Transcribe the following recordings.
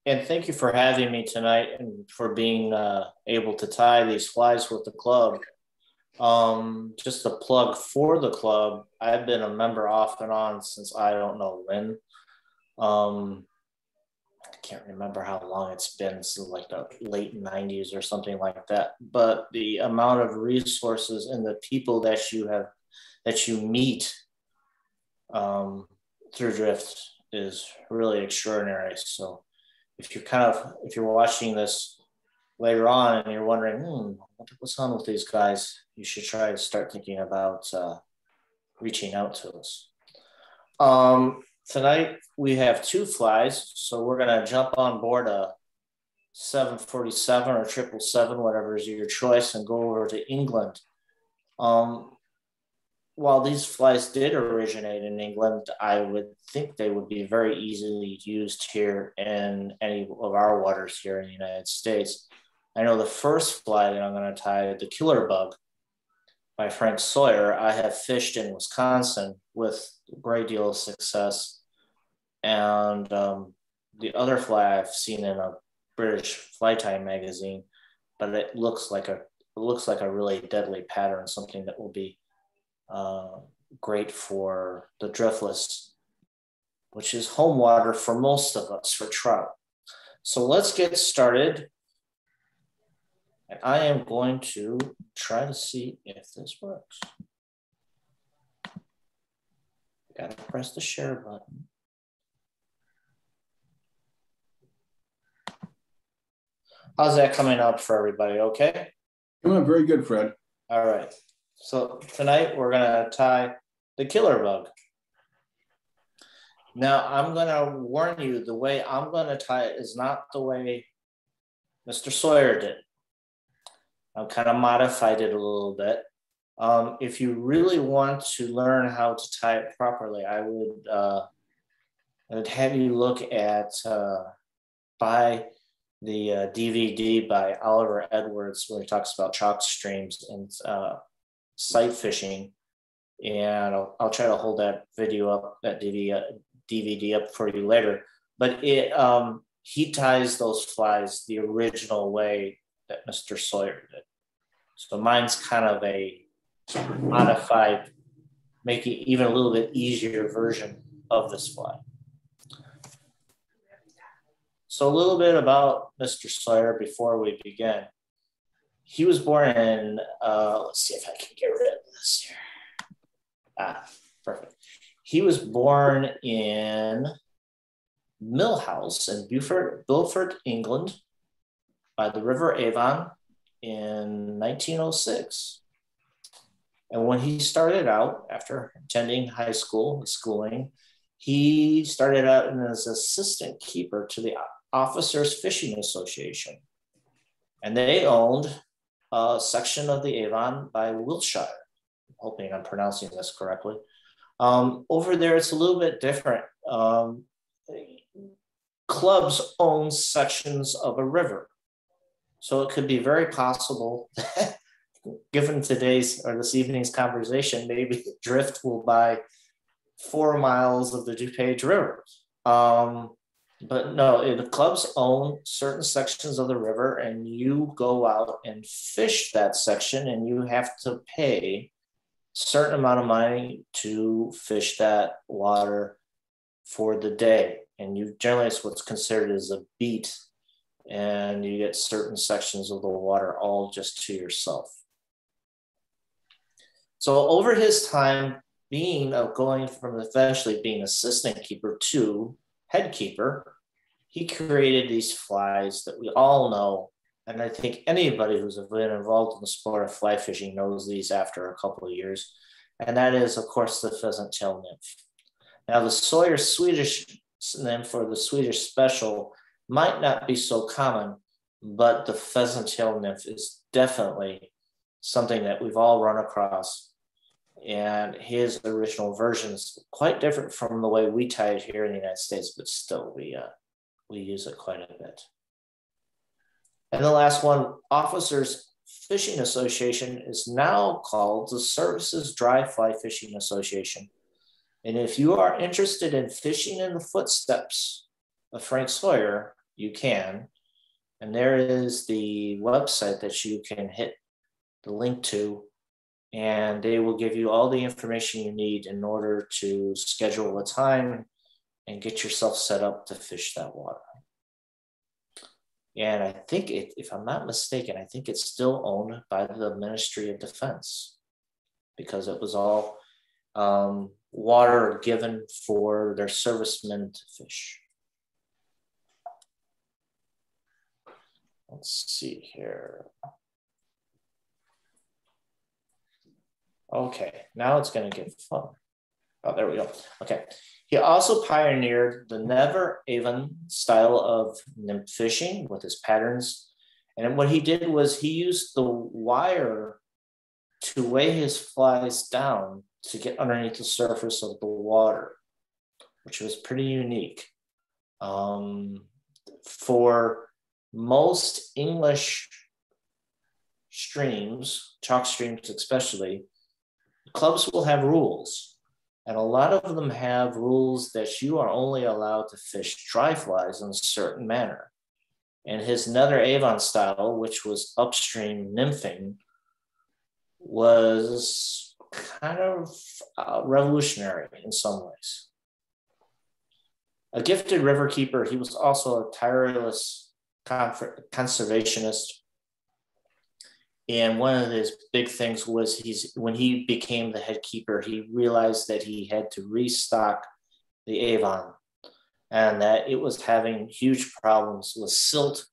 And thank you for having me tonight and for being able to tie these flies with the club. Just a plug for the club. I've been a member off and on since I don't know when. I can't remember how long it's been, so like the late 90s or something like that. But the amount of resources and the people that you meet through DRiFT is really extraordinary. So if you're watching this later on and you're wondering, what's on with these guys, you should try to start thinking about reaching out to us. Tonight we have two flies, so we're gonna jump on board a 747 or 777, whatever is your choice, and go over to England. While these flies did originate in England, I would think they would be very easily used here in any of our waters here in the United States. I know the first fly that I'm going to tie, the killer bug by Frank Sawyer, I have fished in Wisconsin with a great deal of success. And the other fly I've seen in a British fly tying magazine, but it looks like a really deadly pattern, something that will be great for the driftless, which is home water for most of us for trout. So let's get started. And I am going to try to see if this works. Gotta press the share button. How's that coming up for everybody? Okay? Coming up very good, Fred. All right. So tonight we're gonna tie the killer bug. Now I'm gonna warn you, the way I'm gonna tie it is not the way Mr. Sawyer did. I've kind of modified it a little bit. If you really want to learn how to tie it properly, I'd have you look at buy the DVD by Oliver Edwards, where he talks about chalk streams and sight fishing, and I'll try to hold that video up, that DVD up for you later. But he ties those flies the original way that Mr. Sawyer did. So mine's kind of a modified, make it even a little bit easier version of this fly. So a little bit about Mr. Sawyer before we begin. He was born in, let's see if I can get rid of this here. Perfect. He was born in Mill House in Beaufort, England, by the River Avon in 1906. And when he started out, after attending high school, schooling, he started out as assistant keeper to the Officers Fishing Association. And they owned a section of the Avon by Wiltshire. I'm hoping I'm pronouncing this correctly. Over there, it's a little bit different. Clubs own sections of a river. So it could be very possible that given today's or this evening's conversation, maybe DRiFT will buy 4 miles of the DuPage River. But no, the clubs own certain sections of the river, and you go out and fish that section, and you have to pay a certain amount of money to fish that water for the day. And you generally, it's what's considered as a beat, and you get certain sections of the water all just to yourself. So over his time going from eventually being assistant keeper to head keeper, he created these flies that we all know. And I think anybody who's been involved in the sport of fly fishing knows these after a couple of years. And that is, of course, the pheasant tail nymph. Now, the Sawyer Swedish nymph or the Swedish special might not be so common, but the pheasant tail nymph is definitely something that we've all run across. And his original version is quite different from the way we tie it here in the United States, but still we use it quite a bit. And the last one, Officers Fishing Association, is now called the Services Dry Fly Fishing Association. And if you are interested in fishing in the footsteps of Frank Sawyer, you can. And there is the website that you can hit the link to, and they will give you all the information you need in order to schedule a time and get yourself set up to fish that water. And I think if I'm not mistaken, I think it's still owned by the Ministry of Defense, because it was all water given for their servicemen to fish. Let's see here. Okay, now it's going to get fun. Oh, there we go. Okay. He also pioneered the never even style of nymph fishing with his patterns. And what he did was he used the wire to weigh his flies down to get underneath the surface of the water, which was pretty unique. For most English streams, chalk streams especially, clubs will have rules. And a lot of them have rules that you are only allowed to fish dry flies in a certain manner. And his nether avon style, which was upstream nymphing, was kind of revolutionary in some ways. A gifted river keeper, he was also a tireless conservationist. And one of his big things was when he became the head keeper, he realized that he had to restock the Avon and that it was having huge problems with silt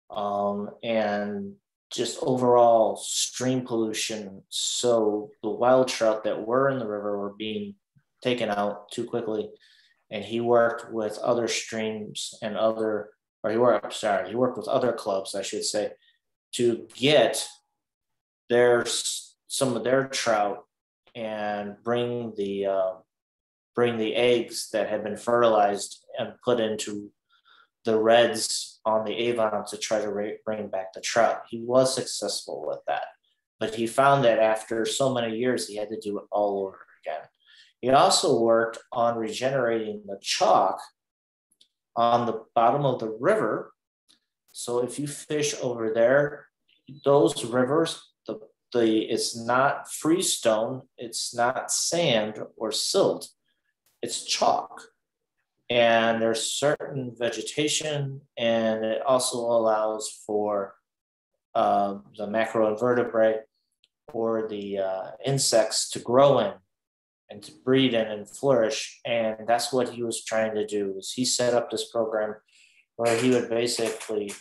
and just overall stream pollution. So the wild trout that were in the river were being taken out too quickly. And he worked with other streams and he worked with other clubs, I should say, to get some of their trout and bring the eggs that had been fertilized and put into the reds on the Avon to try to bring back the trout. He was successful with that, but he found that after so many years, he had to do it all over again. He also worked on regenerating the chalk on the bottom of the river. So if you fish over there, those rivers, it's not freestone, it's not sand or silt, it's chalk. And there's certain vegetation, and it also allows for the macroinvertebrate or the insects to grow in and to breed in and flourish. And that's what he was trying to do. Is he set up this program where he would basically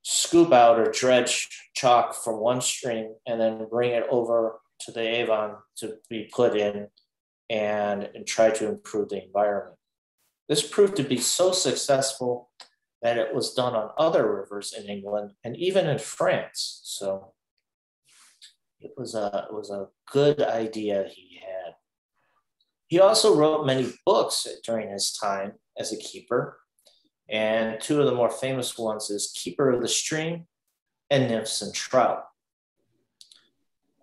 scoop out or dredge chalk from one stream and then bring it over to the Avon to be put in and try to improve the environment. This proved to be so successful that it was done on other rivers in England and even in France. So it was a good idea he had. He also wrote many books during his time as a keeper. And two of the more famous ones is Keeper of the Stream and Nymphs and Trout.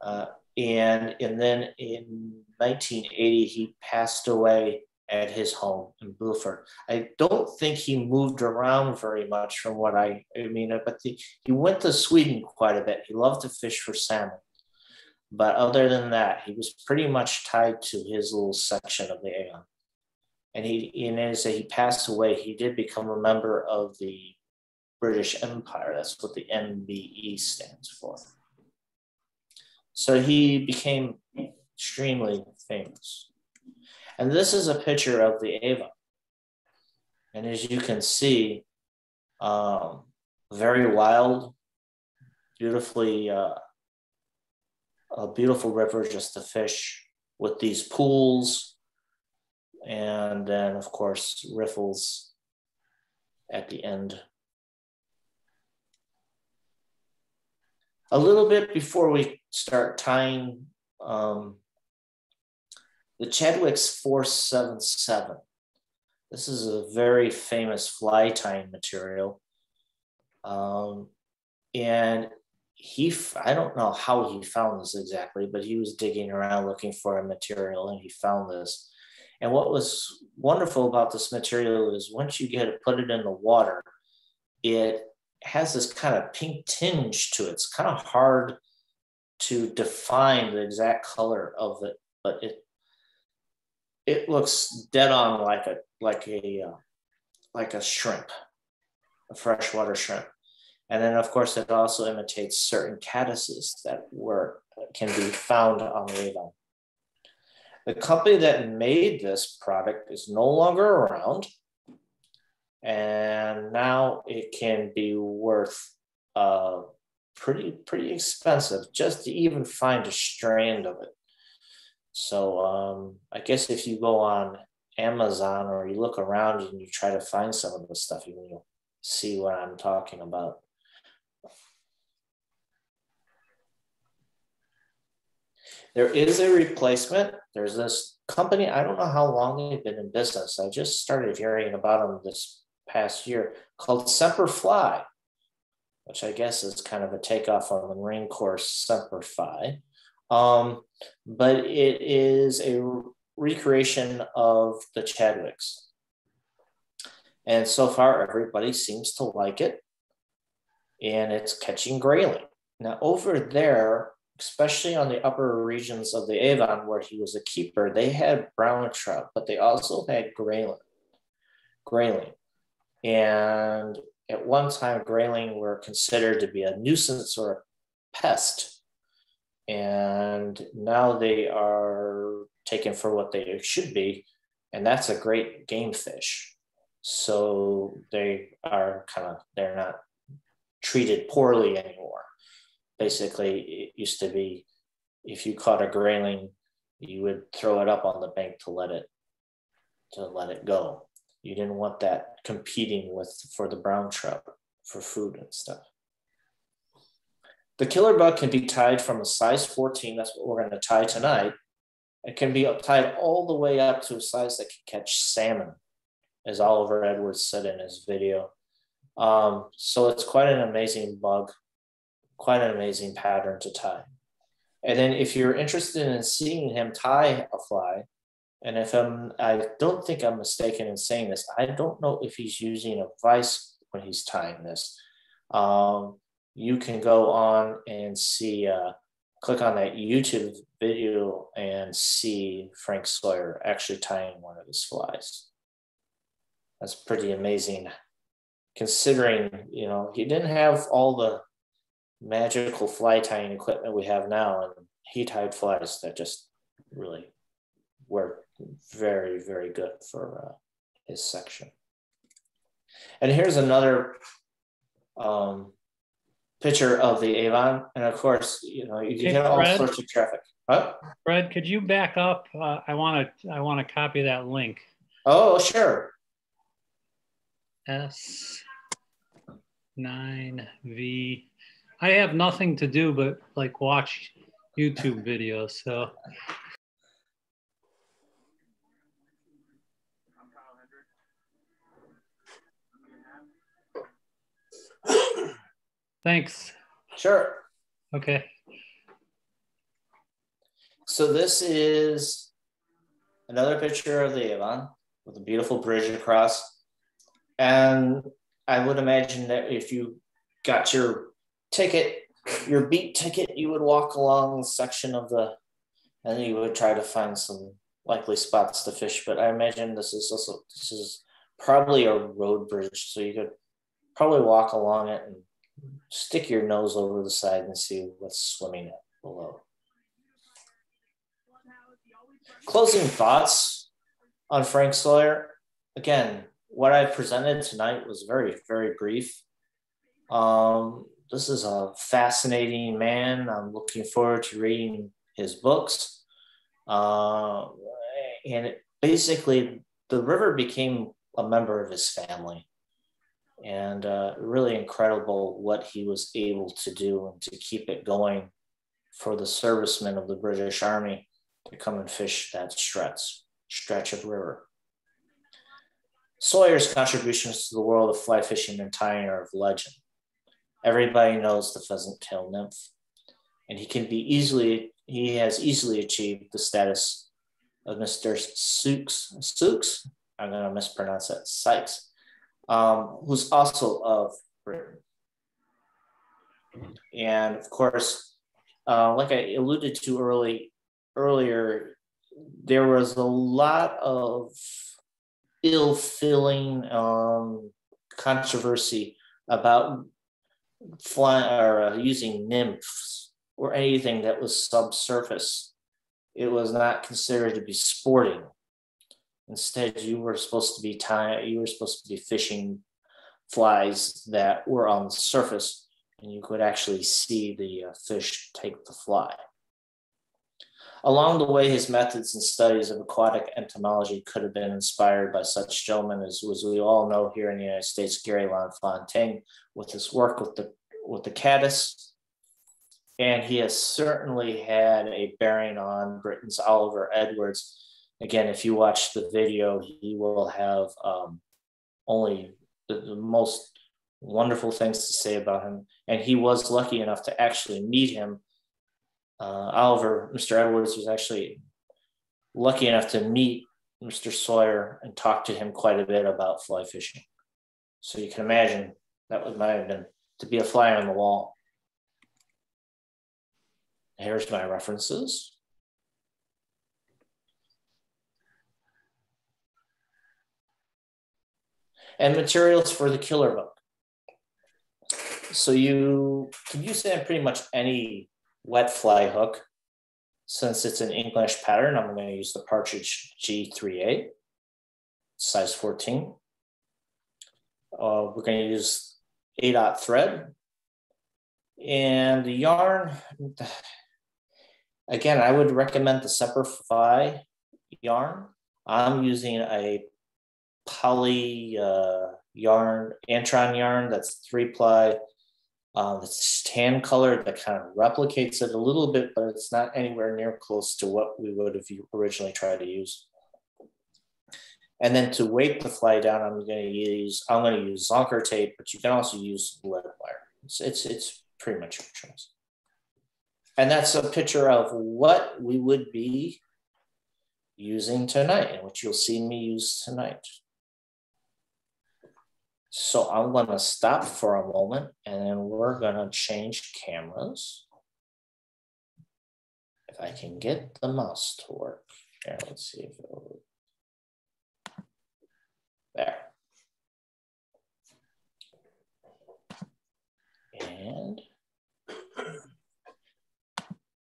And then in 1980, he passed away at his home in Beaufort. I don't think he moved around very much from what I mean, but he went to Sweden quite a bit. He loved to fish for salmon. But other than that, he was pretty much tied to his little section of the Avon. And as he passed away, he did become a member of the British Empire. That's what the MBE stands for. So he became extremely famous. And this is a picture of the Avon. And as you can see, very wild, beautifully, a beautiful river just to fish with these pools. And then, of course, riffles at the end. A little bit before we start tying, the Chadwick's 477. This is a very famous fly tying material. And I don't know how he found this exactly, but he was digging around looking for a material and he found this. And what was wonderful about this material is once you put it in the water, it has this kind of pink tinge to it. It's kind of hard to define the exact color of it, but it looks dead on like a shrimp, a freshwater shrimp. And then, of course, it also imitates certain caddises that can be found on the Avon. The company that made this product is no longer around, and now it can be worth pretty expensive just to even find a strand of it. So I guess if you go on Amazon or you look around and you try to find some of the stuff, you'll see what I'm talking about. There is a replacement. There's this company, I don't know how long they've been in business. I just started hearing about them this past year, called Semper Fi, which I guess is kind of a takeoff on the Marine Corps Semper Fi. But it is a recreation of the Chadwicks. And so far, everybody seems to like it. And it's catching grayling. Now, over there, especially on the upper regions of the Avon where he was a keeper, they had brown trout, but they also had grayling. And at one time, grayling were considered to be a nuisance or a pest. And now they are taken for what they should be. And that's a great game fish. So they're not treated poorly anymore. Basically, it used to be if you caught a grayling, you would throw it up on the bank to let it go. You didn't want that competing for the brown trout for food and stuff. The killer bug can be tied from a size 14. That's what we're going to tie tonight. It can be tied all the way up to a size that can catch salmon, as Oliver Edwards said in his video. So it's quite an amazing bug. Quite an amazing pattern to tie. And then if you're interested in seeing him tie a fly, and I don't think I'm mistaken in saying this, I don't know if he's using a vise when he's tying this. You can go on and see, click on that YouTube video and see Frank Sawyer actually tying one of his flies. That's pretty amazing, considering, he didn't have all the magical fly tying equipment we have now, and he tied flies that just really were very, very good for his section. And here's another picture of the Avon, and of course, you get all sorts of traffic. Huh? Fred, could you back up? I want to copy that link. Oh, sure. S9V. I have nothing to do but watch YouTube videos. So thanks. Sure. Okay. So this is another picture of the Avon with a beautiful bridge across. And I would imagine that if you got your beat ticket, you would walk along the section and then you would try to find some likely spots to fish. But I imagine this is probably a road bridge, so you could probably walk along it and stick your nose over the side and see what's swimming below. Closing thoughts on Frank Sawyer. Again, what I presented tonight was very, very brief. This is a fascinating man. I'm looking forward to reading his books. And basically, the river became a member of his family. And really incredible what he was able to do and to keep it going for the servicemen of the British Army to come and fish that stretch of river. Sawyer's contributions to the world of fly fishing and tying are of legend. Everybody knows the pheasant-tailed nymph, and he has easily achieved the status of Mr. Sukes. I'm going to mispronounce that, Sykes, who's also of And of course, like I alluded to earlier, there was a lot of ill-filling controversy about using nymphs or anything that was subsurface. It was not considered to be sporting. Instead, you were supposed to be fishing flies that were on the surface, and you could actually see the fish take the fly. Along the way, his methods and studies of aquatic entomology could have been inspired by such gentlemen as we all know here in the United States, Gary LaFontaine, with his work with the caddis. And he has certainly had a bearing on Britain's Oliver Edwards. Again, if you watch the video, he will have only the most wonderful things to say about him. And he was lucky enough to actually meet him. Mr. Edwards was actually lucky enough to meet Mr. Sawyer and talk to him quite a bit about fly fishing. So you can imagine that might have been to be a fly on the wall. Here's my references. And materials for the killer book. So you can use it in pretty much any wet fly hook. Since it's an English pattern, I'm going to use the Partridge G3A, size 14. We're going to use 8/0 thread. And the yarn, again, I would recommend the Semper Fi yarn. I'm using a poly yarn, Antron yarn that's 3-ply. It's tan colored that kind of replicates it a little bit, but it's not anywhere near close to what we would have originally tried to use. And then to weight the fly down, I'm going to use Zonker tape, but you can also use lead wire. It's pretty much your choice. And that's a picture of what we would be using tonight, and what you'll see me use tonight. So I'm going to stop for a moment, and then we're going to change cameras. If I can get the mouse to work. Here, let's see if it'll work. There. And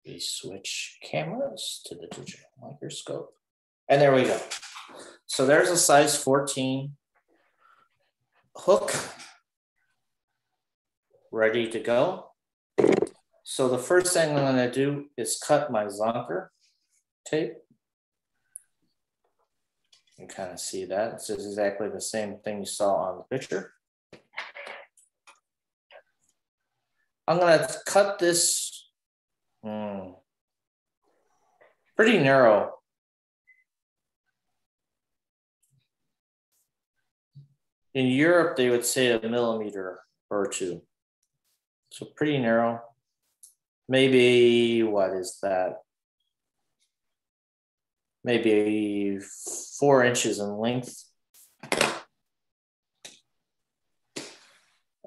we switch cameras to the digital microscope. And there we go. So there's a size 14 hook ready to go. So the first thing I'm going to do is cut my Zonker tape. You can kind of see that. It's exactly the same thing you saw on the picture. I'm going to cut this pretty narrow. In Europe, they would say 1 millimeter or 2. So pretty narrow. Maybe, what is that? Maybe 4 inches in length. I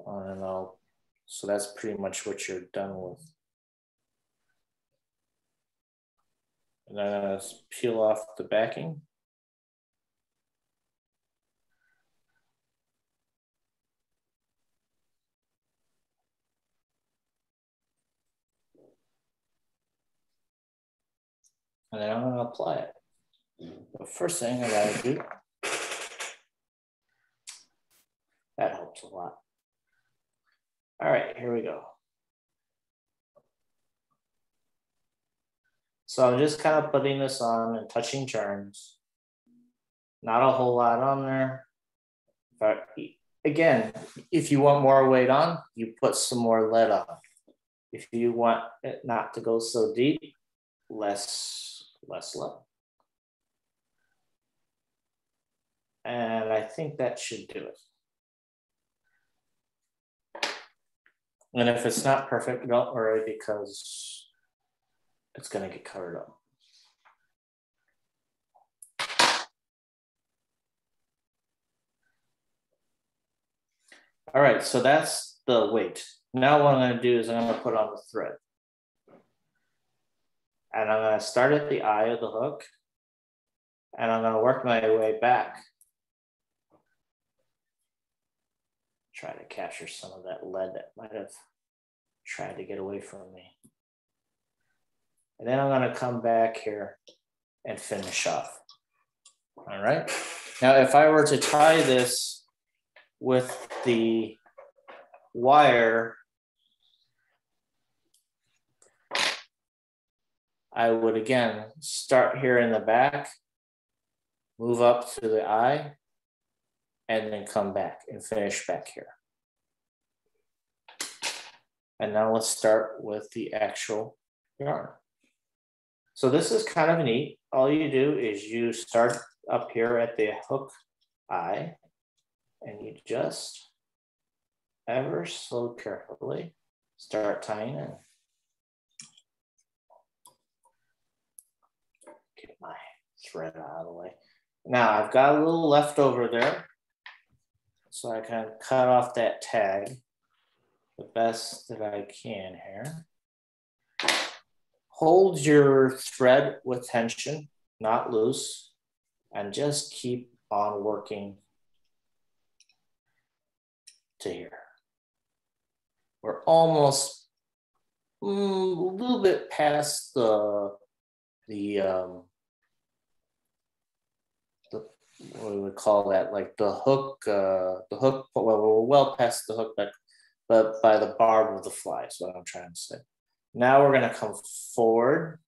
don't know. So that's pretty much what you're done with. And then I'm gonna peel off the backing. And then I'm going to apply it. The first thing I got to do, that helps a lot. All right, here we go. So I'm just kind of putting this on and touching turns. Not a whole lot on there. But again, if you want more weight on, you put some more lead on. If you want it not to go so deep, less lead. And I think that should do it. And if it's not perfect, don't worry, because it's going to get covered up. All right, so that's the weight. Now what I'm going to do is I'm going to put on the thread. And I'm going to start at the eye of the hook. And I'm going to work my way back. Try to capture some of that lead that might have tried to get away from me. And then I'm going to come back here and finish off. All right. Now, if I were to tie this with the wire, I would again start here in the back, move up to the eye, and then come back and finish back here. And now let's start with the actual yarn. So this is kind of neat. All you do is you start up here at the hook eye, and you just ever so carefully start tying in. Get my thread out of the way. Now I've got a little left over there, so I can cut off that tag the best that I can here. Hold your thread with tension, not loose, and just keep on working to here. We're almost a little bit past the what we would call that, like the hook, well, we're well past the hook, but by the barb of the fly is what I'm trying to say. Now we're gonna come forward.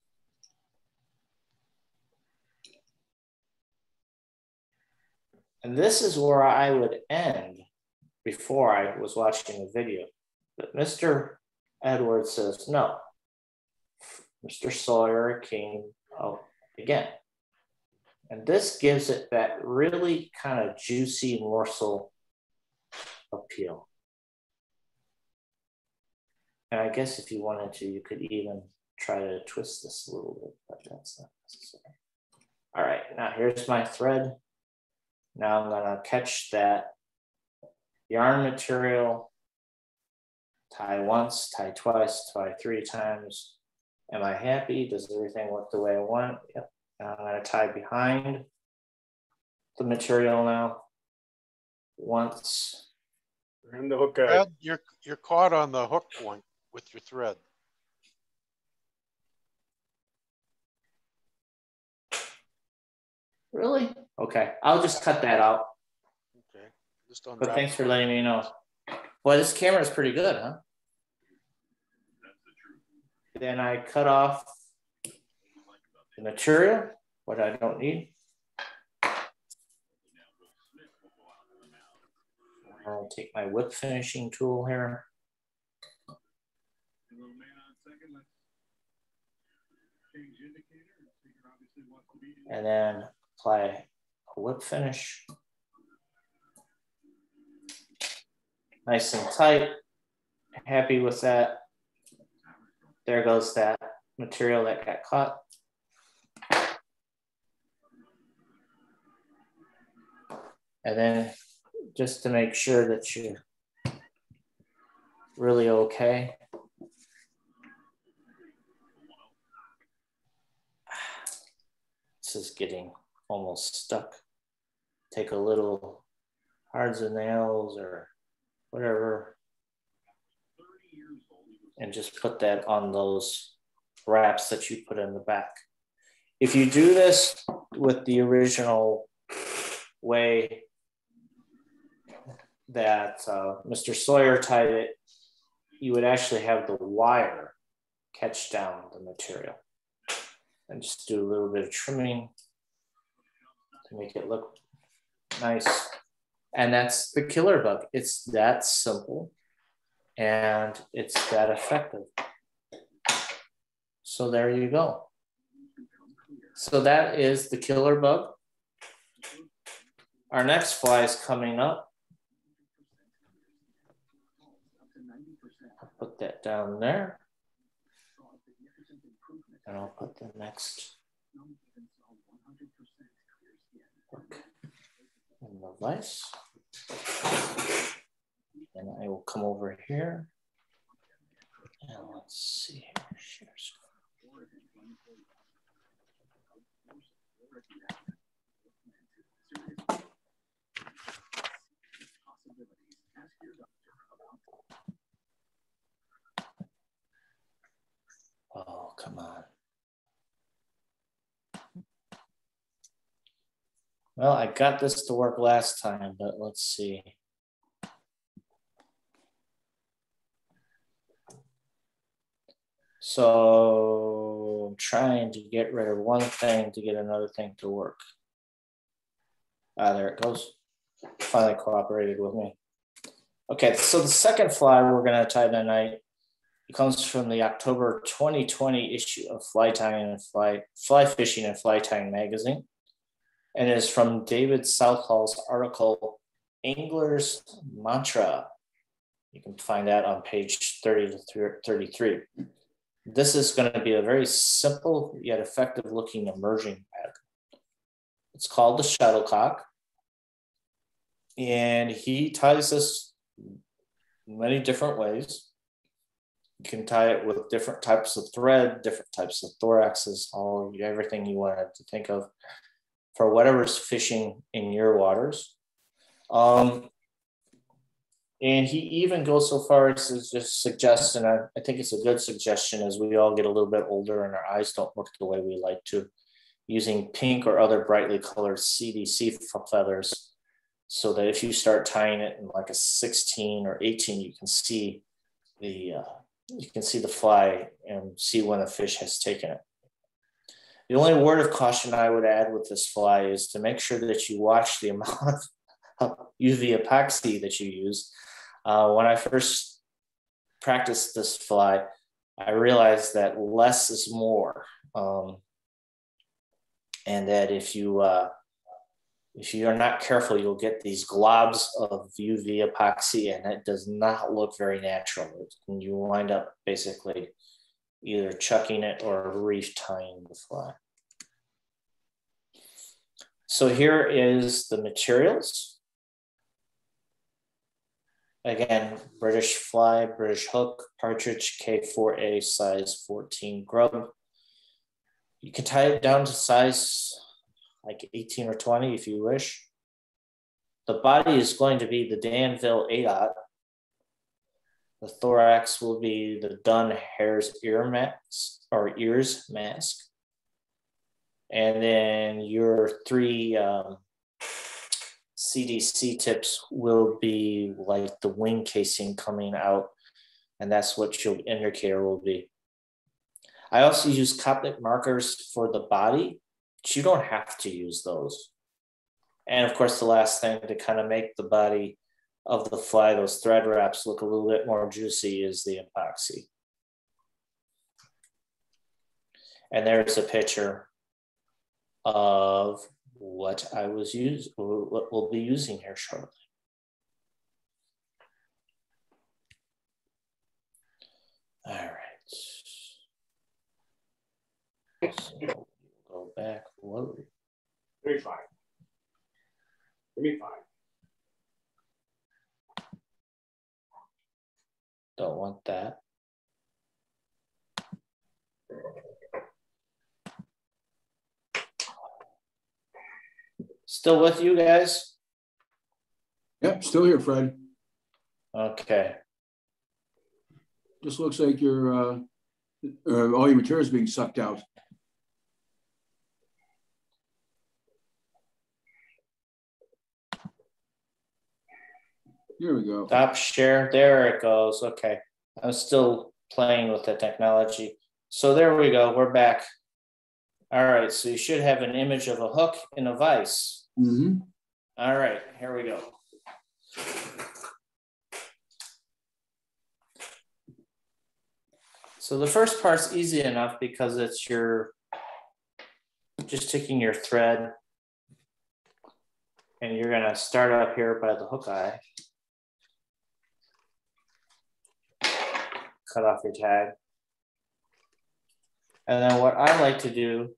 And this is where I would end before I was watching the video. But Mr. Edwards says, no. Mr. Sawyer came out again. And this gives it that really kind of juicy morsel appeal. And I guess if you wanted to, you could even try to twist this a little bit, but that's not necessary. All right, now here's my thread. Now I'm gonna catch that yarn material, tie once, tie twice, tie 3 times. Am I happy? Does everything look the way I want? Yep. Now I'm gonna tie behind the material now. Once. And the hook. You're caught on the hook point with your thread. Really? Okay, I'll just cut that out. Okay. Just unwrap. But thanks for letting me know. Well, this camera is pretty good, huh? Then I cut off the material, what I don't need. I'll take my whip finishing tool here. And then apply a whip finish. Nice and tight. Happy with that. There goes that material that got caught. And then just to make sure that you're really okay. This is getting almost stuck. Take a little hard as nails or whatever, and just put that on those wraps that you put in the back. If you do this with the original way that Mr. Sawyer tied it, you would actually have the wire catch down the material. And just do a little bit of trimming to make it look nice. And that's the killer bug. It's that simple and it's that effective. So there you go. So that is the killer bug. Our next fly is coming up. I'll put that down there. And I'll put the next hook in the vise. And I will come over here. And let's see here. Share screen. Oh, come on. Well, I got this to work last time, but let's see. So I'm trying to get rid of one thing to get another thing to work. Ah, there it goes. Finally cooperated with me. Okay, so the second fly we're going to tie tonight comes from the October 2020 issue of Fly Fishing and Fly Tying magazine, and is from David Southall's article, Angler's Mantra. You can find that on page 30 to 33. This is going to be a very simple yet effective looking immersion pattern. It's called the Shuttlecock, and he ties this many different ways. You can tie it with different types of thread, different types of thoraxes, everything you wanted to think of for whatever's fishing in your waters. And he even goes so far as to just suggest, and I think it's a good suggestion as we all get a little bit older and our eyes don't work the way we like to, using pink or other brightly colored CDC feathers, so that if you start tying it in like a 16 or 18, you can see the fly and see when the fish has taken it. The only word of caution I would add with this fly is to make sure that you watch the amount of UV epoxy that you use. When I first practiced this fly, I realized that less is more, and that if you're not careful, you'll get these globs of UV epoxy, and it does not look very natural. And you wind up basically either chucking it or reef tying the fly. So here is the materials. Again, British fly, British hook, partridge K4A size 14 grub. You can tie it down to size like 18 or 20 if you wish. The body is going to be the Danville 8/0. The thorax will be the Dunn hare's ears mask. And then your three CDC tips will be like the wing casing coming out, and that's what your indicator will be. I also use Coptic markers for the body, but you don't have to use those. And of course, the last thing to kind of make the body of the fly, those thread wraps, look a little bit more juicy is the epoxy. And there's a picture of what what we'll be using here shortly. All right. So go back. Whoa. Give me 5. Give me 5. Don't want that. Still with you guys? Yep, still here, Fred. Okay. Just looks like your all your material is being sucked out. Here we go. Stop share. There it goes. Okay. I'm still playing with the technology. So there we go. We're back. All right. So you should have an image of a hook and a vise. Mm-hmm. All right. Here we go. So the first part's easy enough because it's just taking your thread and you're going to start up here by the hook eye. Cut off your tag. And then what I like to do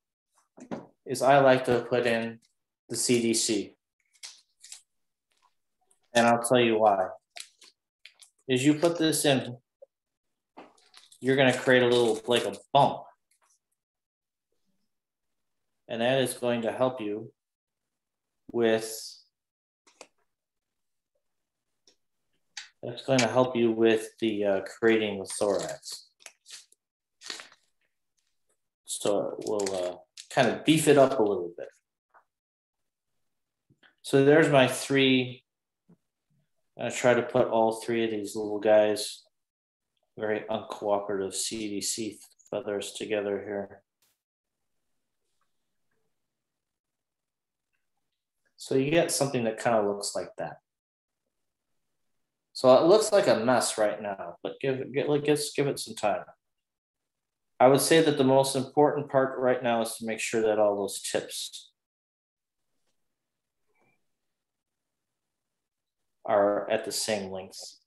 is I like to put in the CDC. And I'll tell you why. is you put this in, you're going to create a little, like a bump. And that is going to help you with, the creating the thorax. So it will kind of beef it up a little bit. So there's my three. I try to put all three of these little guys, very uncooperative CDC feathers, together here. So you get something that kind of looks like that. So it looks like a mess right now, but give it some time. I would say that the most important part right now is to make sure that all those tips are at the same length.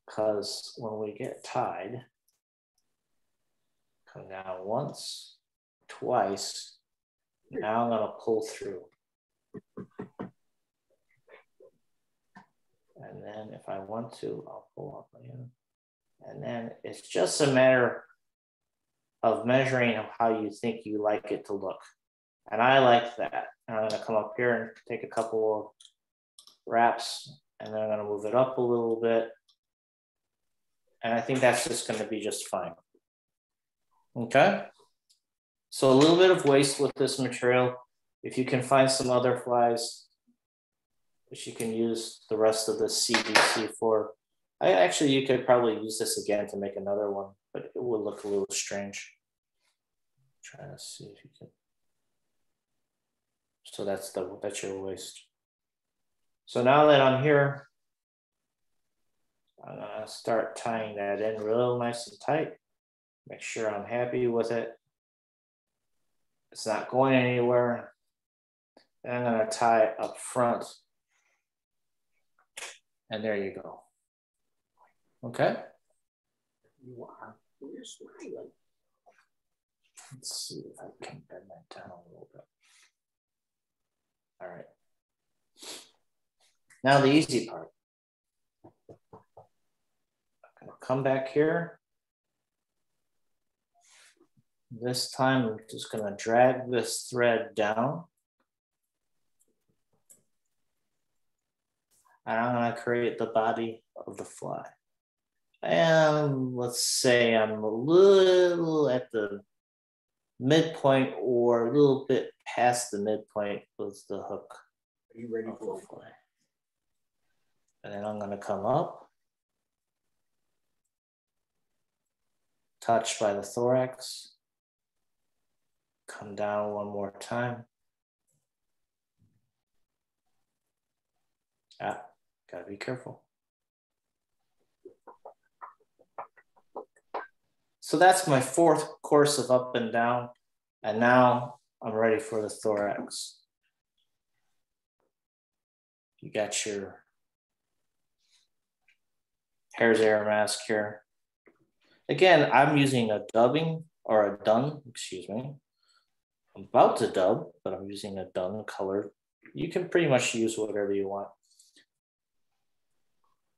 Because when we get tied, come down once, twice, now I'm gonna pull through. And then if I want to, I'll pull up again. And then it's just a matter of measuring how you think you like it to look. And I like that. And I'm gonna come up here and take a couple of wraps, and then I'm gonna move it up a little bit. And I think that's just gonna be just fine. Okay? So a little bit of waste with this material. If you can find some other flies, which you can use the rest of the CDC for. You could probably use this again to make another one, but it would look a little strange. Trying to see if you can. So that's your waste. So now that I'm here, I'm gonna start tying that in real nice and tight. Make sure I'm happy with it. It's not going anywhere. And I'm gonna tie it up front. And there you go. Okay? You are. You're smiling. Let's see if I can bend that down a little bit. All right. Now the easy part. I'm gonna come back here. This time I'm just gonna drag this thread down. And I'm gonna create the body of the fly. And let's say I'm a little at the midpoint or a little bit past the midpoint with the hook. Are you ready for the fly? And then I'm gonna come up, touch by the thorax, come down one more time. Gotta be careful. So that's my fourth course of up and down. And now I'm ready for the thorax. You got your hare's air mask here. Again, I'm using a dubbing or a dun, excuse me. I'm about to dub, but I'm using a dun color. You can pretty much use whatever you want.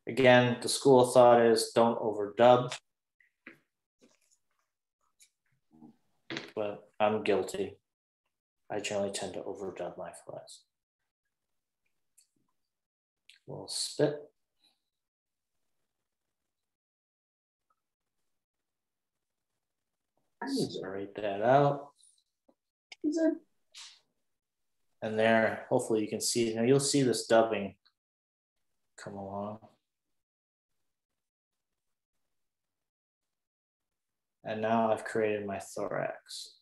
Again, the school of thought is don't overdub. But I'm guilty. I generally tend to overdub my flies. A little spit. Separate that out. And there, hopefully you can see, now you'll see this dubbing come along. And now I've created my thorax.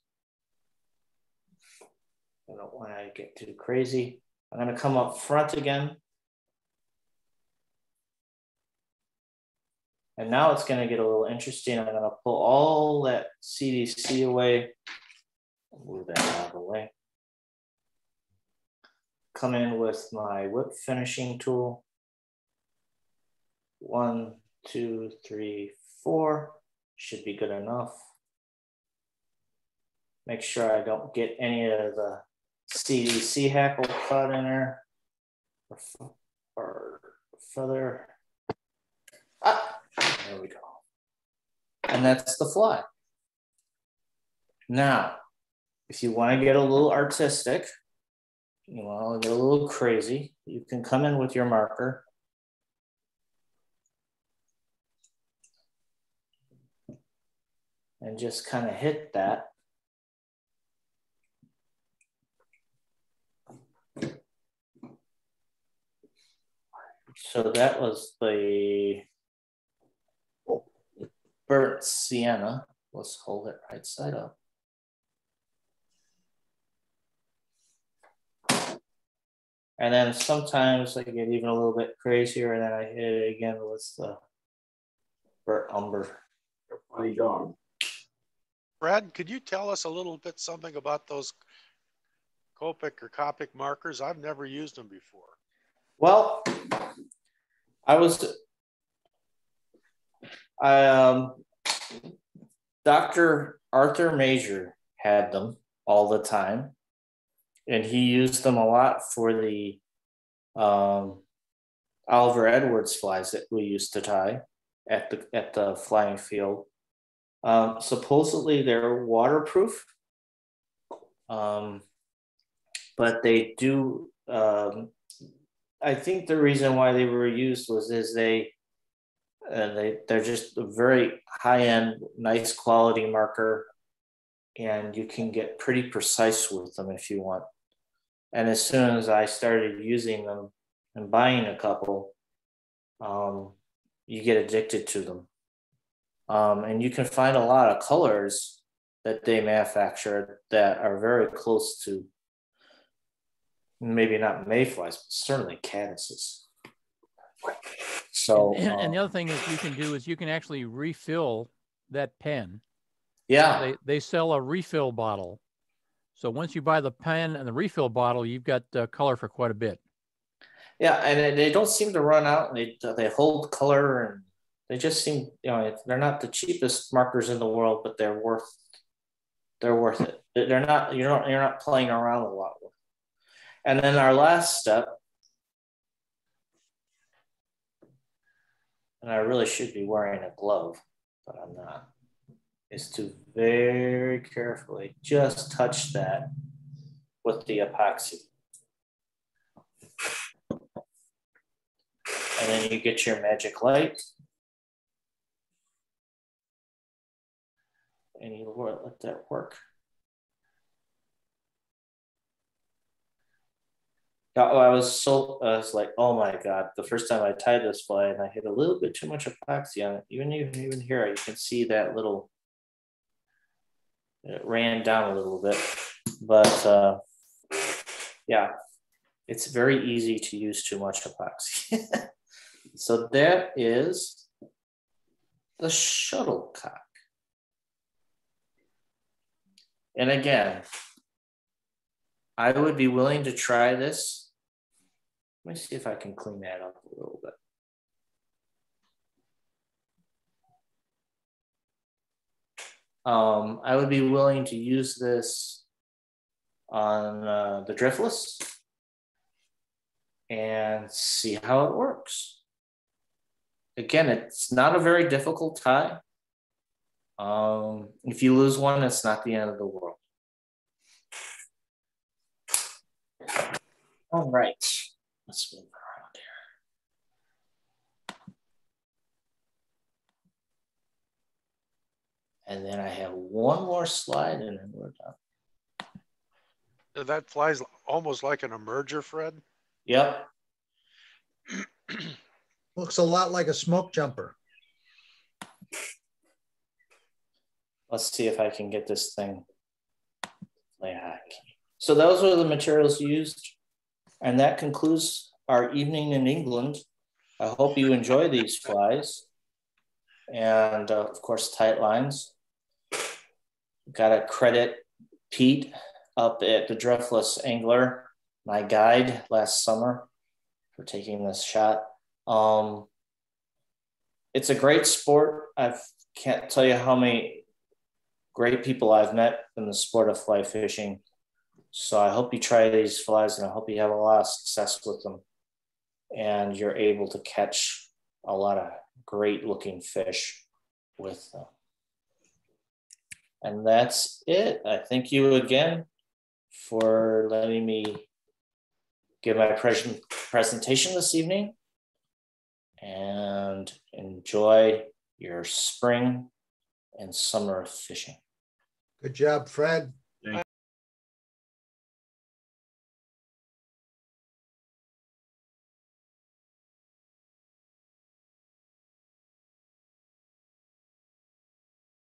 I don't want to get too crazy. I'm going to come up front again. And now it's going to get a little interesting. I'm going to pull all that CDC away. Move that out of the way. Come in with my whip finishing tool. 1, 2, 3, 4. Should be good enough. Make sure I don't get any of the CDC hackle caught in there or feather. and that's the fly. Now, if you want to get a little artistic, you want to get a little crazy, you can come in with your marker and just kind of hit that. So that was the burnt sienna. Let's hold it right side up. And then sometimes I get even a little bit crazier, and then I hit it again with the burnt umber. Funny dog. Brad, could you tell us a little bit something about those Copic or Copic markers? I've never used them before. Well, Dr. Arthur Major had them all the time, and he used them a lot for the Oliver Edwards flies that we used to tie at the flying field. Supposedly they're waterproof, but they do. I think the reason why they were used was they're just a very high-end, nice quality marker, and you can get pretty precise with them if you want. And as soon as I started using them and buying a couple, you get addicted to them. And you can find a lot of colors that they manufacture that are very close to, maybe not mayflies, but certainly caddises. So, and the other thing that you can do is you can actually refill that pen. Yeah. They sell a refill bottle. So once you buy the pen and the refill bottle, you've got color for quite a bit. Yeah, and they don't seem to run out. They hold color, and they just seem, they're not the cheapest markers in the world, but they're worth it. They're not, you're not playing around a lot with. And then our last step, and I really should be wearing a glove, but I'm not, is to very carefully just touch that with the epoxy. And then you get your magic light, and you let that work. I was like, oh my God, the first time I tied this fly and I hit a little bit too much epoxy on it. Even here, you can see that little, it ran down a little bit, but yeah, it's very easy to use too much epoxy. So that is the Shuttlecock. And again, I would be willing to try this. Let me see if I can clean that up a little bit. I would be willing to use this on the driftless and see how it works. Again, it's not a very difficult tie. If you lose one, it's not the end of the world. All right, let's move around here. And then I have one more slide and then we're done. That flies almost like an emerger, Fred. Yep. Looks a lot like a smoke jumper. Let's see if I can get this thing. So those are the materials used. And that concludes our evening in England. I hope you enjoy these flies. And of course, tight lines. Got to credit Pete up at the Driftless Angler, my guide last summer, for taking this shot. It's a great sport. I can't tell you how many great people I've met in the sport of fly fishing. So I hope you try these flies, and I hope you have a lot of success with them, and you're able to catch a lot of great looking fish with them. And that's it. I thank you again for letting me give my presentation this evening, and enjoy your spring and summer fishing. Good job, Fred.